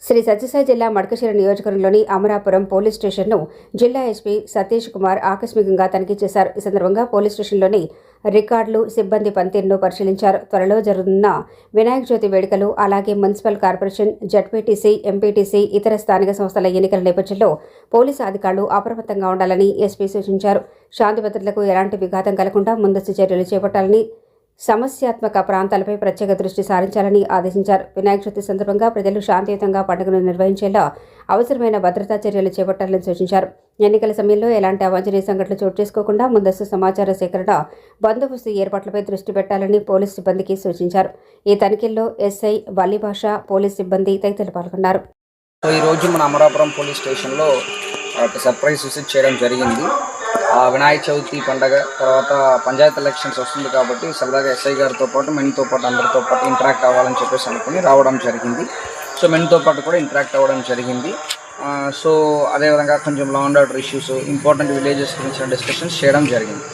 శ్రీ సత్యసాయి జిల్లా మడకశిర నియోజకవర్గంలోని అమరాపురం పోలీస్ స్టేషన్ను జిల్లా ఎస్పీ సతీష్ కుమార్ ఆకస్మికంగా తనిఖీ చేశారు. ఈ సందర్భంగా పోలీస్ స్టేషన్లోని రికార్డులు, సిబ్బంది పనితీరును పరిశీలించారు. త్వరలో జరుగుతున్న వినాయక చవితి వేడుకలు, అలాగే మున్సిపల్ కార్పొరేషన్, జడ్పీటీసీ, ఎంపీటీసీ, ఇతర స్థానిక సంస్థల ఎన్నికల నేపథ్యంలో పోలీసు అధికారులు అప్రమత్తంగా ఉండాలని ఎస్పీ సూచించారు. శాంతి భద్రతలకు ఎలాంటి విఘాతం కలగకుండా ముందస్తు చర్యలు చేపట్టాలని, సమస్యాత్మక ప్రాంతాలపై ప్రత్యేక దృష్టి సారించాలని ఆదేశించారు. వినాయక చవితి సందర్భంగా ప్రజలు శాంతియుతంగా పండుగను నిర్వహించేలా అవసరమైన భద్రతా చర్యలు చేపట్టాలని సూచించారు. ఎన్నికల సమయంలో ఎలాంటి అవాంఛనీయ సంఘటనలు చోటు చేసుకోకుండా ముందస్తు సమాచార సేకరణ, బందోబస్తు ఏర్పాట్లపై దృష్టి పెట్టాలని పోలీసు సిబ్బందికి సూచించారు. ఈ తనిఖీల్లో ఎస్ఐ వల్లిభాష, పోలీసు సిబ్బంది తదితరులు పాల్గొన్నారు. ఈరోజు మన అమరాపురం పోలీస్ స్టేషన్లో ఒక సర్ప్రైజ్ విజిట్ చేయడం జరిగింది. వినాయక చవితి పండగ తర్వాత పంచాయతీ ఎలక్షన్స్ వస్తుంది కాబట్టి సరదాగా ఎస్ఐ గారితో పాటు మెన్తో పాటు అందరితో పాటు ఇంటరాక్ట్ అవ్వాలని చెప్పేసి అనుకుని రావడం జరిగింది. సో మెన్తో పాటు కూడా ఇంటరాక్ట్ అవ్వడం జరిగింది. సో అదేవిధంగా కొంచెం law and order issues, important villages గురించి డిస్కషన్స్ చేయడం జరిగింది.